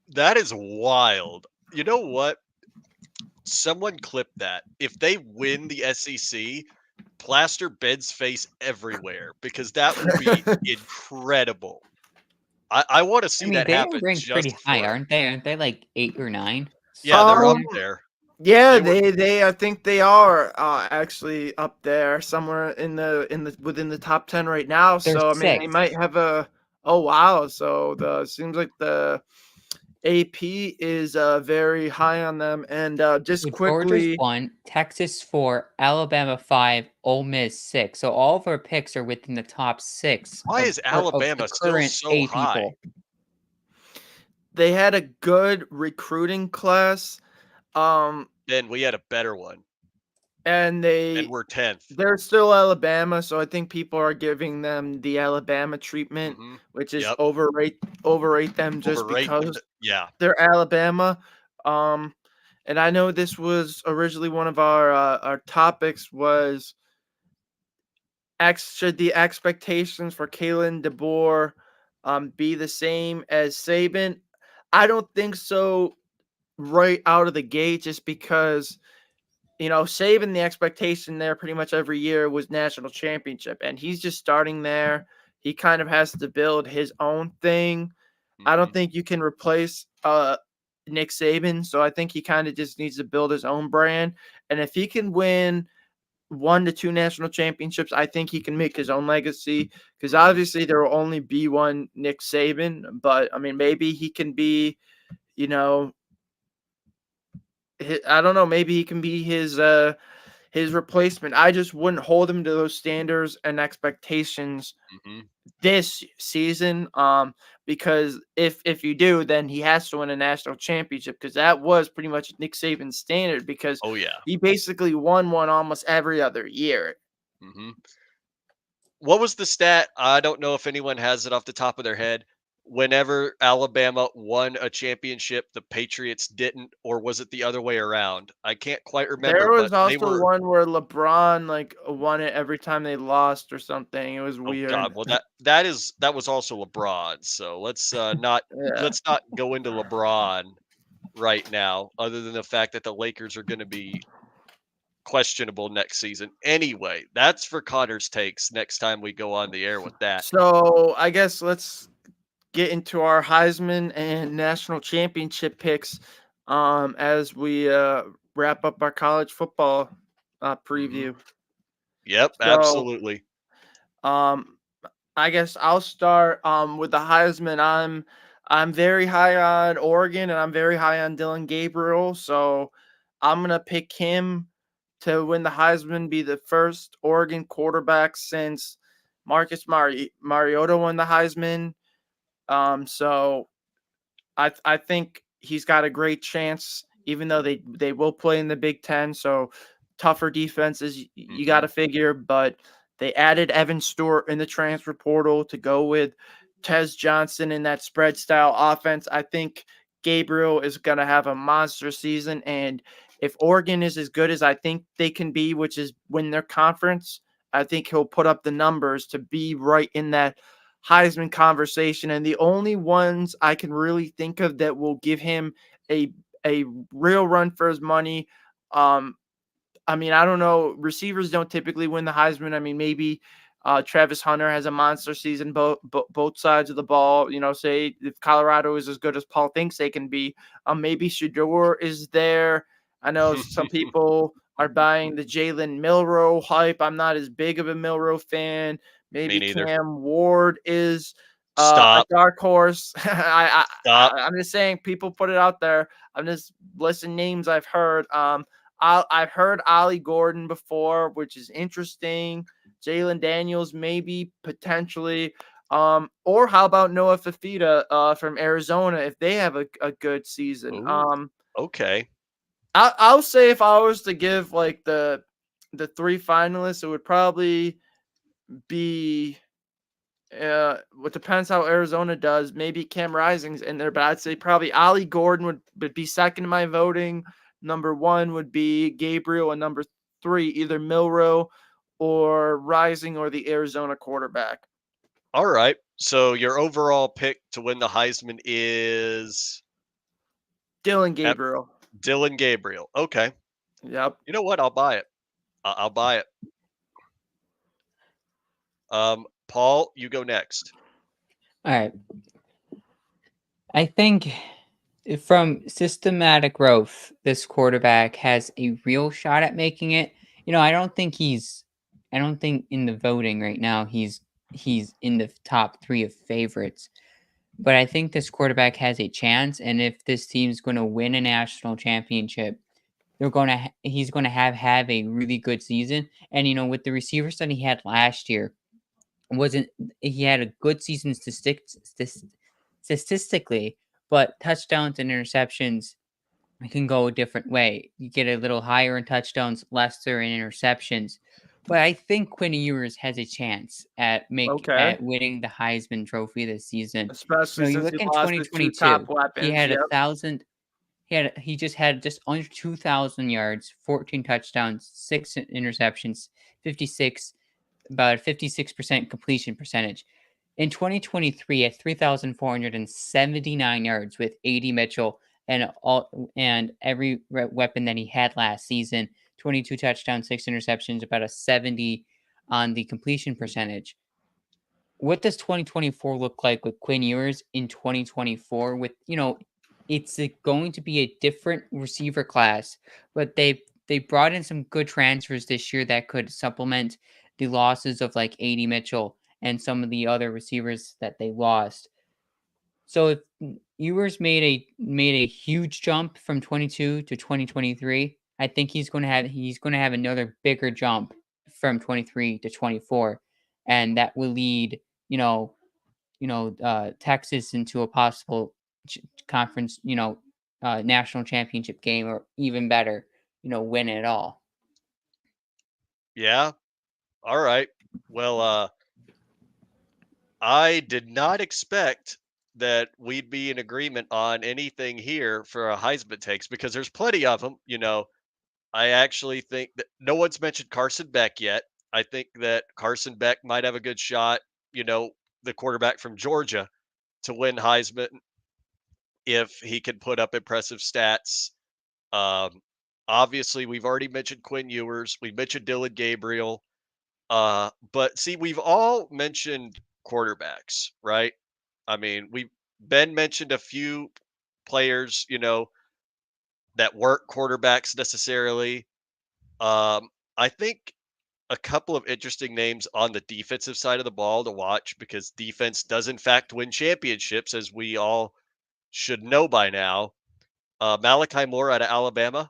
That is wild. You know what? Someone clipped that. If they win the SEC, plaster Ben's face everywhere because that will be incredible. I want to see that happen. They rank pretty high, aren't they? Aren't they like 8 or 9? Yeah, they're up there. Yeah, they I think they are actually up there somewhere in the within the top 10 right now. They're so I mean, sixth. they might have a Oh wow! So the seems like the AP is very high on them. And just So Georgia's quickly, 1, Texas 4, Alabama 5, Ole Miss 6. So all of our picks are within the top 6 Why is of the Alabama still current so AP high? poll. they had a good recruiting class, um, Then we had a better one, and and we're 10th. they're still Alabama, so I think people are giving them the Alabama treatment, Mm-hmm. which is Yep. overrate them just Overrate. because Yeah. they're Alabama. Um, and I know this was originally one of our topics was should the expectations for Kalen DeBoer be the same as Saban? I don't think so right out of the gate, just because Saban, the expectation there pretty much every year was national championship, and he's just starting there. He kind of has to build his own thing. I Mm-hmm. don't think you can replace Nick Saban, so I think he kind of just needs to build his own brand. And if he can win 1 to 2 national championships, I think he can make his own legacy. Because Mm-hmm. obviously there will only be one Nick Saban, but I mean maybe he can be, you know, I don't know, maybe he can be his replacement. I just wouldn't hold him to those standards and expectations Mm-hmm. this season. Because if you do, then he has to win a national championship, because that was pretty much Nick Saban's standard, because Oh yeah. he basically won one almost every other year. Mm-hmm. What was the stat? I don't know if anyone has it off the top of their head. Whenever Alabama won a championship, the Patriots didn't, or was it the other way around? I can't quite remember, There was but they also were. one where LeBron like won it every time they lost or something. It was Oh weird. God, well that was also LeBron. So Yeah. let's not go into LeBron right now, other than the fact that the Lakers are going to be questionable next season. Anyway, that's for Connor's takes next time we go on the air with that. So I guess let's get into our Heisman and national championship picks as we wrap up our college football Hmm. preview. Yep, So absolutely. um I guess I'll start with the Heisman. I'm very high on Oregon, and I'm very high on Dylan Gabriel, so I'm gonna pick him to win the Heisman, be the first Oregon quarterback since Mariota won the Heisman. So I think he's got a great chance, even though they will play in the Big Ten. So tougher defenses, you got Hmm. to figure. But they added Evan Stewart in the transfer portal to go with Tez Johnson in that spread style offense. I think Gabriel is going to have a monster season. And if Oregon is as good as I think they can be, which is win their conference, I think he'll put up the numbers to be right in that Heisman conversation. And the only ones I can really think of that will give him a a real run for his money. Um, I mean, I don't know. Receivers don't typically win the Heisman. I mean, maybe Travis Hunter has a monster season, both sides of the ball. Say if Colorado is as good as Paul thinks they can be, maybe Shador is there. I know some people are buying the Jalen Milrow hype. I'm not as big of a Milrow fan. Me Maybe neither. Cam Ward is a Stop. dark horse. Stop. I'm just saying, people put it out there. I'm just listing names I've heard. I've heard Ollie Gordon before, which is interesting. Jalen Daniels, maybe potentially. Or how about Noah Fafita from Arizona if they have a good season? Ooh. Okay. I'll say if I was to give like the three finalists, it would probably be it depends how Arizona does. Maybe Cam Rising's in there, but I'd say probably Ollie Gordon would be second in my voting. Number one would be Gabriel, and number three, either Milrow or Rising or the Arizona quarterback. All right. So your overall pick to win the Heisman is Dylan at Gabriel. Dylan Gabriel. Okay. Yep. You know what? I'll buy it. I'll buy it. Paul, you go next. All right. I think from systematic growth, this quarterback has a real shot at making it. I don't think in the voting right now he's in the top 3 of favorites. But I think this quarterback has a chance, and if this team's going to win a national championship, he's going to have a really good season. And with the receivers that he had last year, wasn't he had a good season statistically, but touchdowns and interceptions it can go a different way. You get a little higher in touchdowns, lesser in interceptions. But I think Quinn Ewers has a chance Okay. at winning the Heisman Trophy this season. Especially You since look he in lost his two top 2022, he weapons. had Yep. 1,000. He just had just under 2,000 yards, 14 touchdowns, 6 interceptions, 56 about a 56% completion percentage. In 2023, at 3,479 yards with 80 Mitchell and every weapon that he had last season, 22 touchdowns, 6 interceptions, about a 70 on the completion percentage. What does 2024 look like with Quinn Ewers in 2024? It's going to be a different receiver class, but they brought in some good transfers this year that could supplement the losses of like AD Mitchell and some of the other receivers that they lost. So if Ewers made a huge jump from 22 to 2023, I think he's going to have another bigger jump from 23 to 24, and that will lead Texas into a possible conference, national championship game, or even better, win it all. Yeah. All right. Well, I did not expect that we'd be in agreement on anything here for a Heisman takes because there's plenty of them. I actually think that no one's mentioned Carson Beck yet. I think that Carson Beck might have a good shot, the quarterback from Georgia, to win Heisman if he can put up impressive stats. Um, Obviously, we've already mentioned Quinn Ewers. We mentioned Dylan Gabriel. But see, we've all mentioned quarterbacks, right? I mean, Ben mentioned a few players, that weren't quarterbacks necessarily. I think a couple of interesting names on the defensive side of the ball to watch because defense does in fact win championships, as we all should know by now. Malachi Moore out of Alabama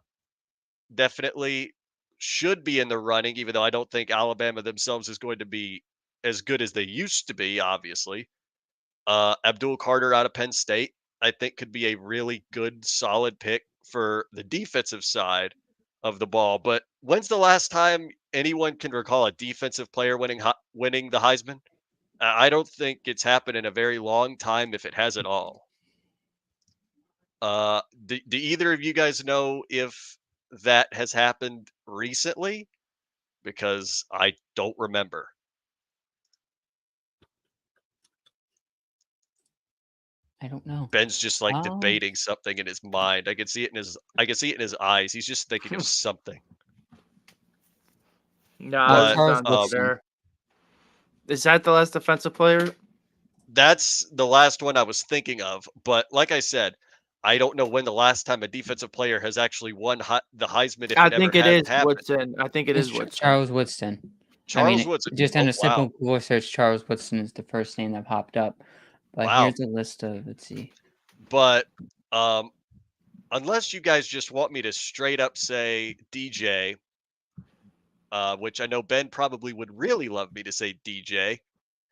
definitely should be in the running, even though I don't think Alabama themselves is going to be as good as they used to be, obviously. Abdul Carter out of Penn State, I think could be a really good, solid pick for the defensive side of the ball. But when's the last time anyone can recall a defensive player winning the Heisman? I don't think it's happened in a very long time, if it has at all. Do either of you guys know if that has happened recently? Because I don't remember. I don't know. Ben's just like Um, debating something in his mind. I can see it in his eyes. He's just thinking of something. Nah, But that Charles sounds Woodson. fair. Is that the last defensive player? that's the last one I was thinking of. But like I said, I don't know when the last time a defensive player has actually won the Heisman if I it ever think it has is happened. Woodson. I think it is Woodson. Charles Woodson. I Charles mean, Woodson. just on Oh a simple wow. Google search, Charles Woodson is the first name that popped up. But Wow. here's a list of, let's see. But um unless you guys just want me to straight up say DJ, which I know Ben probably would really love me to say DJ,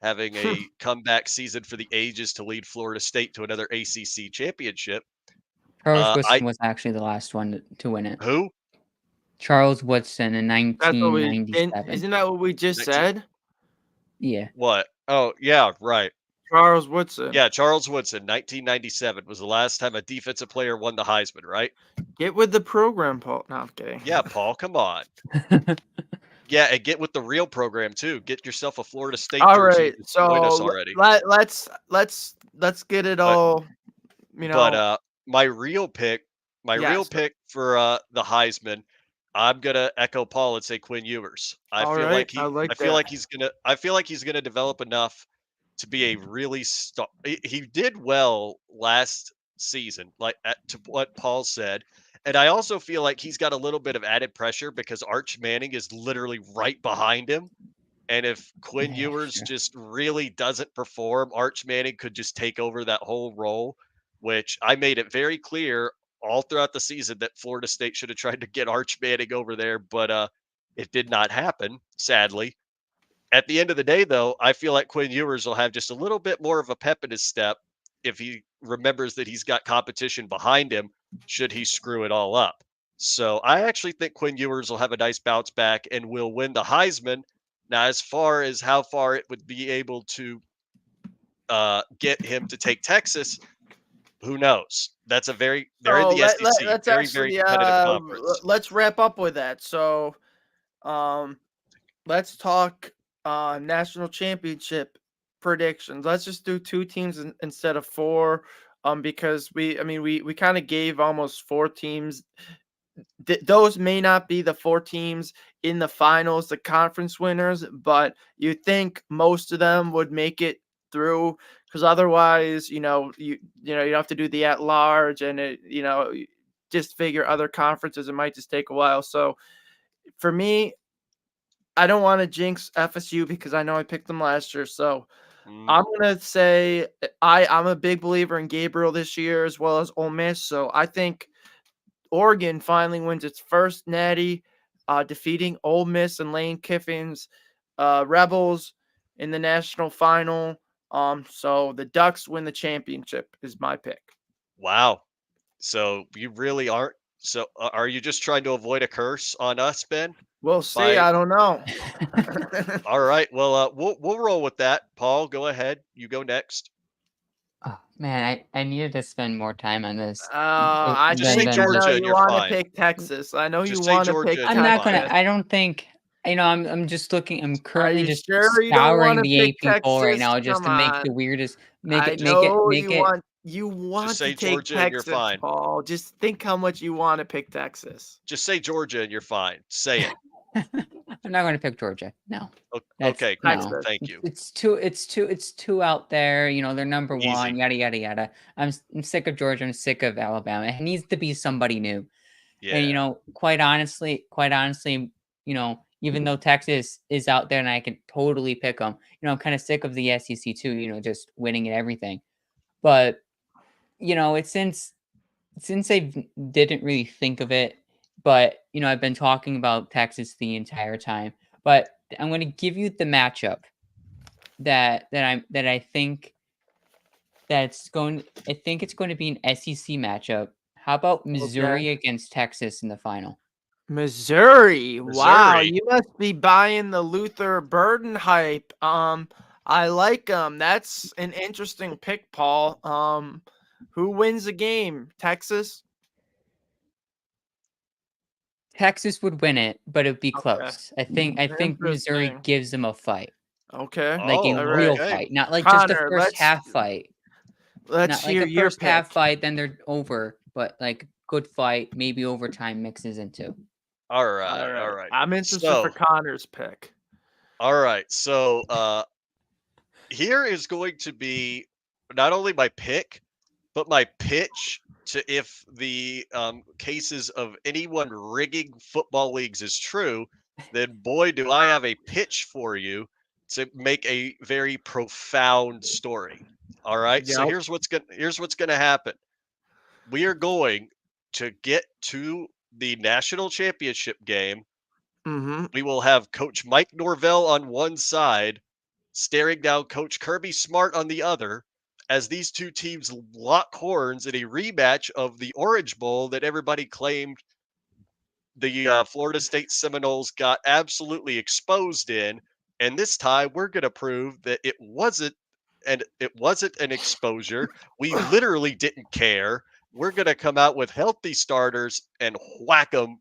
having a comeback season for the ages to lead Florida State to another ACC championship. Charles I Woodson was actually the last one to win it. who Charles Woodson in That's what we didn't. 1997. Isn't that what we just 19 said? Yeah. what? Oh yeah, right. Charles Woodson. Yeah, Charles Woodson, 1997 was the last time a defensive player won the Heisman, right? Get with the program, Paul. No, I'm kidding. Yeah, Paul, come on. Yeah, and get with the real program too. Get yourself a Florida State All jersey right. and join us So already. let's get it But all. But my real pick, Yes. for the Heisman, I'm gonna echo Paul and say Quinn Ewers. All right. I like that. I feel like he's gonna develop enough to be a really star. He did well last season, like to what Paul said, and I also feel like he's got a little bit of added pressure because Arch Manning is literally right behind him, And if Quinn Yeah, Ewers sure. just really doesn't perform, Arch Manning could just take over that whole role, which I made it very clear all throughout the season that Florida State should have tried to get Arch Manning over there, but it did not happen, sadly. At the end of the day, though, I feel like Quinn Ewers will have just a little bit more of a pep in his step if he remembers that he's got competition behind him should he screw it all up. So I actually think Quinn Ewers will have a nice bounce back and will win the Heisman. Now, as far as how far it would be able to get him to take Texas, who knows? That's a very they're in So the SEC, let's very very actually competitive conference. let's wrap up with that. So um let's talk national championship predictions. Let's just do two teams instead of four. Because we kind of gave almost four teams. Those may not be the four teams in the finals, the conference winners, but you think most of them would make it through, because otherwise, you have to do the at large, and just figure other conferences. It might just take a while. So for me, I don't want to jinx FSU because I know I picked them last year. So Mm, I'm gonna say I'm a big believer in Gabriel this year as well as Ole Miss. So I think Oregon finally wins its first natty, defeating Ole Miss and Lane Kiffin's Rebels in the national final. So the Ducks win the championship is my pick. wow. So you really aren't. So are you just trying to avoid a curse on us, Ben? We'll see. By I don't know. all right. Well, we'll roll with that. Paul, go ahead. You go next. Oh man, I needed to spend more time on this I Just say think I than know Georgia and you you're want to fine. pick Texas. I know you Just say want to Georgia pick and I'm you're not fine. gonna. Texas. I don't think. I'm just looking. I'm Are currently you just sure you don't want scouring to the pick AP poll right Texas? now just Come to make the on. weirdest. Make I it. Make it. know Make it. you Just want to say take Georgia and you're Texas, fine. Paul. Just think how much you want to pick Texas. Just say Georgia and you're fine. Say it. I'm not going to pick Georgia. No, that's Okay, cool. no. Texas. Thank you. It's too out there. They're number one. Easy. Yada yada yada. I'm sick of Georgia. I'm sick of Alabama. It needs to be somebody new. And Yeah. quite honestly, even though Texas is out there and I can totally pick them, I'm kind of sick of the SEC too. Just winning at everything. But it's since I didn't really think of it, but I've been talking about Texas the entire time. But I'm going to give you the matchup that I think that's going. I think it's going to be an SEC matchup. How about Okay. Missouri against Texas in the final? Missouri. Wow, Missouri. you must be buying the Luther Burden hype. I like That's an interesting pick, Paul. Who wins the game? Texas? Texas would win it, but it'd be Okay. close. I think Missouri Interesting. gives them a fight, Okay. like a All Oh, right. real okay. fight, not like just a Connor, first half fight, let's not like hear a your first pick. half fight, then they're over, but like good fight, maybe overtime mixes into. All All right. All right. right. I'm interested for So, Connor's pick. all right. So, here is going to be not only my pick, but my pitch to if the cases of anyone rigging football leagues is true, then boy, do I have a pitch for you to make a very profound story. All right. So Yep. here's what's gonna happen. We are going to get to the national championship game. Mm-hmm. We will have Coach Mike Norvell on one side, staring down Coach Kirby Smart on the other, as these two teams lock horns in a rematch of the Orange Bowl that everybody claimed the Florida State Seminoles got absolutely exposed in. And this time, we're going to prove that it wasn't an exposure. We literally didn't care. We're going to come out with healthy starters and whack them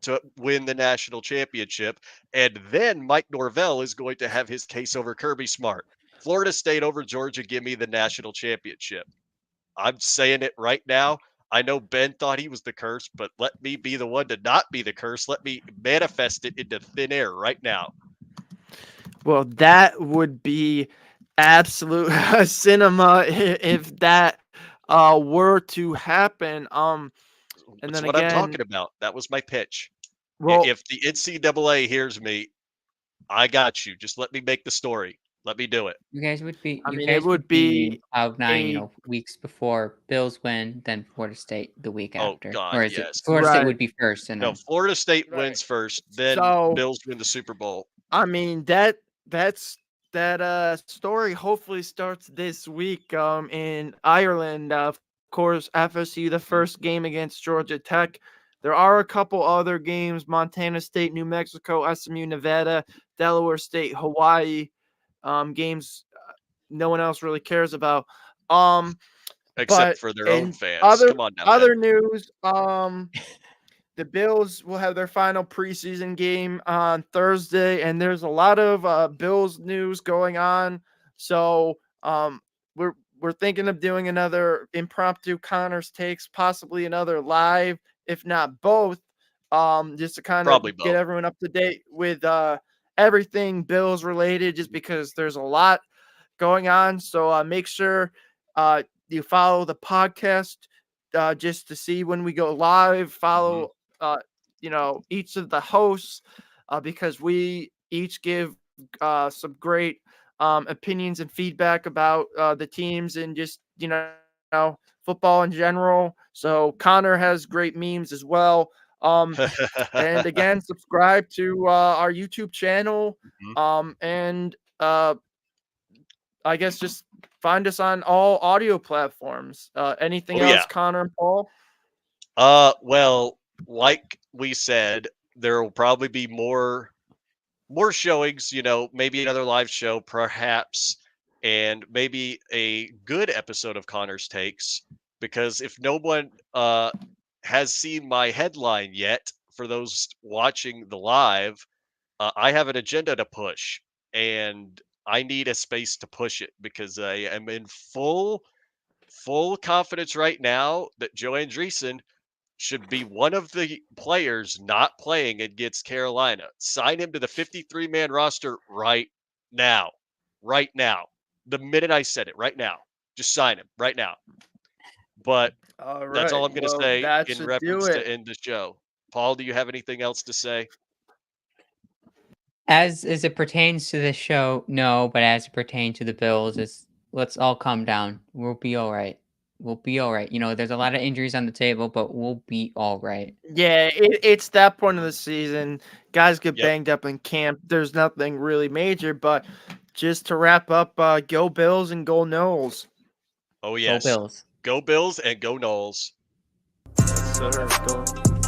to win the national championship. And then Mike Norvell is going to have his case over Kirby Smart. Florida State over Georgia, give me the national championship. I'm saying it right now. I know Ben thought he was the curse, but let me be the one to not be the curse. Let me manifest it into thin air right now. Well, that would be absolute cinema if that were to happen. And That's then what I'm again, talking about. That was my pitch. well, If the NCAA hears me, I got you. Just let me make the story. Let me do it. I You mean, it guys would would be in be cloud nine, a weeks before Bills win, then Florida State the week Oh after. God, Or is it yes. Florida State right, would be first and No, then Florida State right. wins first, then So Bills win the Super Bowl. I mean that's that story hopefully starts this week in Ireland. Of course, FSU the Mhm. first game against Georgia Tech. There are a couple other games: Montana State, New Mexico, SMU, Nevada, Delaware State, Hawaii. Games no one else really cares about. Um, Except but for their own in fans. other Come on now, Ben. other news, the Bills will have their final preseason game on Thursday, and there's a lot of Bills news going on. So we're thinking of doing another impromptu Connors takes, possibly another live, if not both, just to kind of Probably get both. everyone up to date with everything Bills related, just because there's a lot going on. So make sure you follow the podcast just to see when we go live. Mhm. Follow, each of the hosts because we each give some great opinions and feedback about the teams and just football in general. So Connor has great memes as well. And again, subscribe to our YouTube channel. Mhm. And I guess just find us on all audio platforms. Anything Oh yeah. else, Connor and Paul? Well, like we said, there will probably be more showings, maybe another live show perhaps, and maybe a good episode of Connor's Takes, because if no one has seen my headline yet, for those watching the live, I have an agenda to push, and I need a space to push it because I am in full confidence right now that Joe Andreessen should be one of the players not playing against Carolina. Sign him to the 53-man roster right now. Right now. The minute I said it, right now. Just sign him right now. But All that's all right. I'm going to Well, say that in should do reference to it. end the show. Paul, do you have anything else to say? as it pertains to the show, no, but as it pertains to the Bills, it's let's all calm down. We'll be all right. We'll be all right. There's a lot of injuries on the table, but we'll be all right. Yeah, it's that point of the season. Guys get Yep. banged up in camp. There's nothing really major, but just to wrap up, go Bills and go Knowles. Oh, Go yes. Bills. Go Bills and go Knowles. Yes, sir. Go.